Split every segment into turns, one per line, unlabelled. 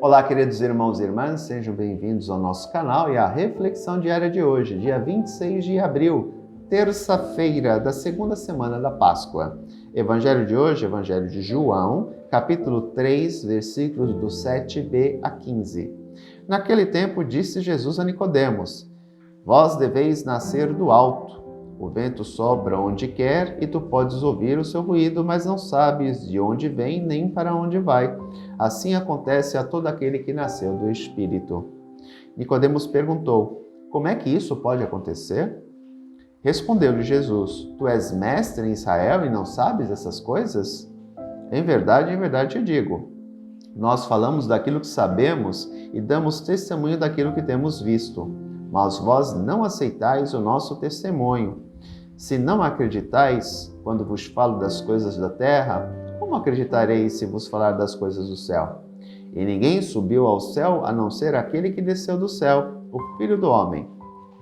Olá, queridos irmãos e irmãs, sejam bem-vindos ao nosso canal e à reflexão diária de hoje, dia 26 de abril, terça-feira da segunda semana da Páscoa. Evangelho de hoje, Evangelho de João, capítulo 3, versículos do 7b a 15. Naquele tempo disse Jesus a Nicodemos: Vós deveis nascer do alto. O vento sopra onde quer e tu podes ouvir o seu ruído, mas não sabes de onde vem nem para onde vai. Assim acontece a todo aquele que nasceu do Espírito. Nicodemos perguntou: Como é que isso pode acontecer? Respondeu-lhe Jesus: Tu és mestre em Israel e não sabes essas coisas? Em verdade te digo. Nós falamos daquilo que sabemos e damos testemunho daquilo que temos visto, mas vós não aceitais o nosso testemunho. Se não acreditais quando vos falo das coisas da terra, como acreditareis se vos falar das coisas do céu? E ninguém subiu ao céu a não ser aquele que desceu do céu, o Filho do Homem.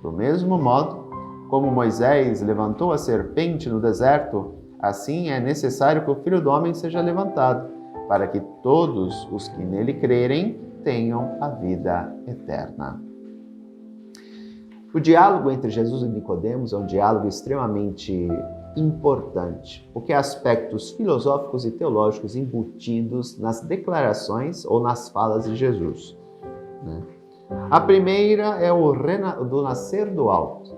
Do mesmo modo, como Moisés levantou a serpente no deserto, assim é necessário que o Filho do Homem seja levantado, para que todos os que nele crerem tenham a vida eterna. O diálogo entre Jesus e Nicodemos é um diálogo extremamente importante, porque há aspectos filosóficos e teológicos embutidos nas declarações ou nas falas de Jesus. A primeira é do nascer do alto,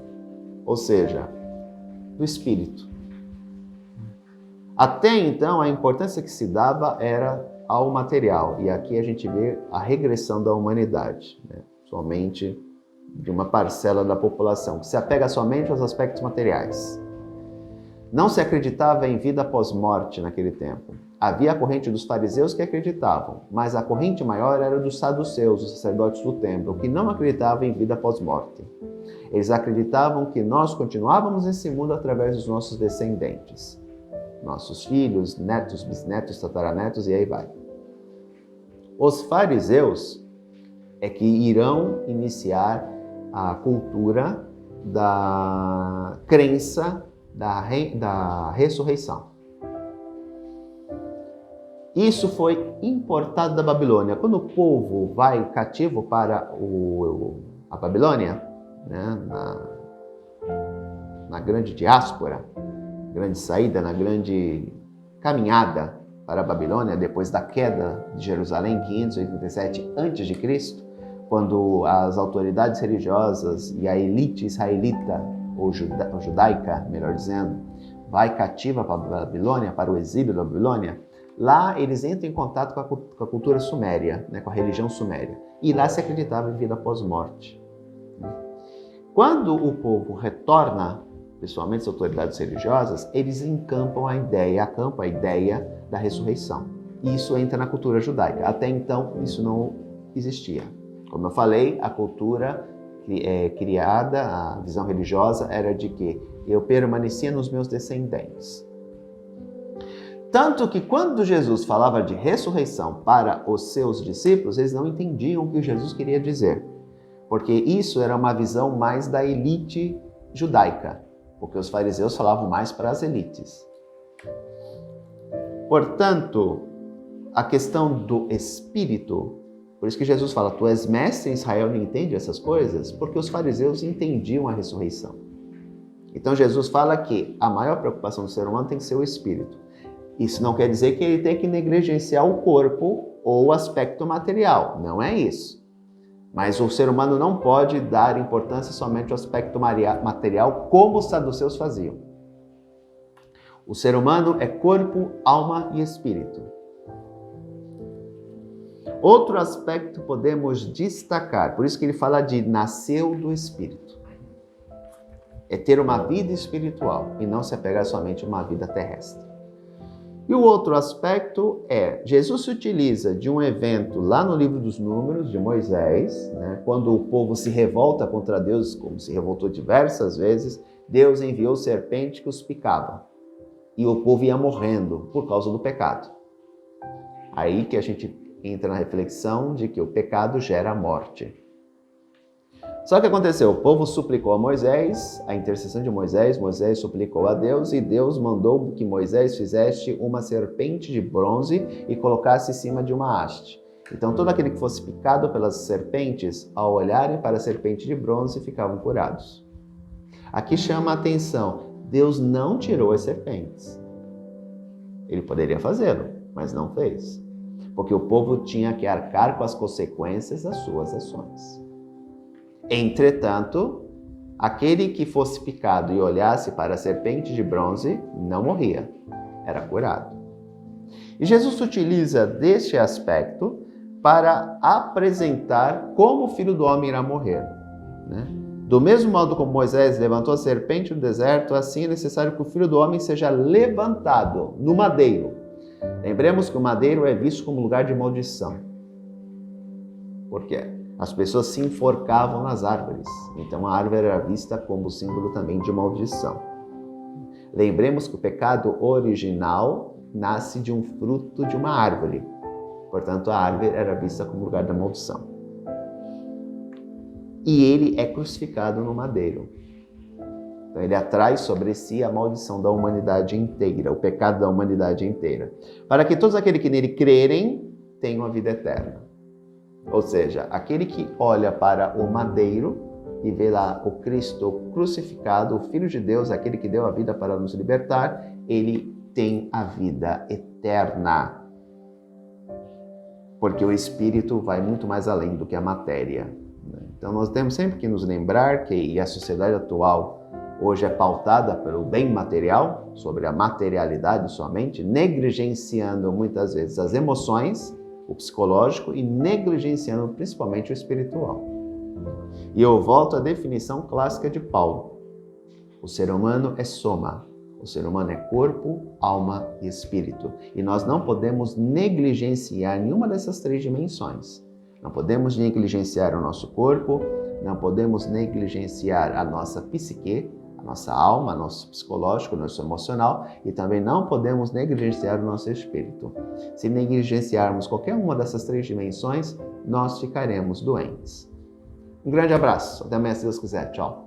ou seja, do Espírito. Até então, a importância que se dava era ao material, e aqui a gente vê a regressão da humanidade, somente de uma parcela da população, que se apega somente aos aspectos materiais. Não se acreditava em vida após morte naquele tempo. Havia a corrente dos fariseus que acreditavam, mas a corrente maior era dos saduceus, os sacerdotes do templo, que não acreditavam em vida após morte. Eles acreditavam que nós continuávamos nesse mundo através dos nossos descendentes. Nossos filhos, netos, bisnetos, tataranetos e aí vai. Os fariseus é que irão iniciar a cultura da crença da ressurreição. Isso foi importado da Babilônia. Quando o povo vai cativo para a Babilônia, na grande diáspora, grande saída, na grande caminhada para a Babilônia, depois da queda de Jerusalém, 587 a.C., quando as autoridades religiosas e a elite israelita, ou judaica, melhor dizendo, vai cativa para a Babilônia, para o exílio da Babilônia, lá eles entram em contato com a cultura suméria, com a religião suméria, e lá se acreditava em vida após morte. Quando o povo retorna, principalmente as autoridades religiosas, eles acampam a ideia da ressurreição. E isso entra na cultura judaica. Até então, isso não existia. Como eu falei, a cultura criada, a visão religiosa, era de que eu permanecia nos meus descendentes. Tanto que quando Jesus falava de ressurreição para os seus discípulos, eles não entendiam o que Jesus queria dizer. Porque isso era uma visão mais da elite judaica, porque os fariseus falavam mais para as elites. Portanto, a questão do Espírito, por isso que Jesus fala, tu és mestre em Israel e não entende essas coisas, porque os fariseus entendiam a ressurreição. Então Jesus fala que a maior preocupação do ser humano tem que ser o Espírito. Isso não quer dizer que ele tem que negligenciar o corpo ou o aspecto material, não é isso. Mas o ser humano não pode dar importância somente ao aspecto material, como os saduceus faziam. O ser humano é corpo, alma e espírito. Outro aspecto podemos destacar, por isso que ele fala de nasceu do Espírito. É ter uma vida espiritual e não se apegar somente a uma vida terrestre. E o outro aspecto é, Jesus se utiliza de um evento lá no livro dos Números, de Moisés, quando o povo se revolta contra Deus, como se revoltou diversas vezes, Deus enviou serpente que os picava. E o povo ia morrendo por causa do pecado. Aí que a gente entra na reflexão de que o pecado gera a morte. Só que aconteceu, o povo suplicou a Moisés, a intercessão de Moisés, Moisés suplicou a Deus e Deus mandou que Moisés fizesse uma serpente de bronze e colocasse em cima de uma haste. Então, todo aquele que fosse picado pelas serpentes, ao olharem para a serpente de bronze, ficavam curados. Aqui chama a atenção, Deus não tirou as serpentes. Ele poderia fazê-lo, mas não fez. Porque o povo tinha que arcar com as consequências das suas ações. Entretanto, aquele que fosse picado e olhasse para a serpente de bronze, não morria, era curado. E Jesus utiliza deste aspecto para apresentar como o Filho do Homem irá morrer, né? Do mesmo modo como Moisés levantou a serpente no deserto, assim é necessário que o Filho do Homem seja levantado no madeiro. Lembremos que o madeiro é visto como lugar de maldição. Por quê? As pessoas se enforcavam nas árvores, então a árvore era vista como símbolo também de maldição. Lembremos que o pecado original nasce de um fruto de uma árvore, portanto a árvore era vista como lugar da maldição. E ele é crucificado no madeiro. Então ele atrai sobre si a maldição da humanidade inteira, o pecado da humanidade inteira, para que todos aqueles que nele crerem tenham a vida eterna. Ou seja, aquele que olha para o madeiro e vê lá o Cristo crucificado, o Filho de Deus, aquele que deu a vida para nos libertar, ele tem a vida eterna. Porque o Espírito vai muito mais além do que a matéria. Então nós temos sempre que nos lembrar que a sociedade atual hoje é pautada pelo bem material, sobre a materialidade somente, negligenciando muitas vezes as emoções, o psicológico e negligenciando principalmente o espiritual. E eu volto à definição clássica de Paulo. O ser humano é soma. O ser humano é corpo, alma e espírito. E nós não podemos negligenciar nenhuma dessas três dimensões. Não podemos negligenciar o nosso corpo, não podemos negligenciar a nossa psique, a nossa alma, nosso psicológico, nosso emocional, e também não podemos negligenciar o nosso espírito. Se negligenciarmos qualquer uma dessas três dimensões, nós ficaremos doentes. Um grande abraço, até amanhã se Deus quiser, tchau.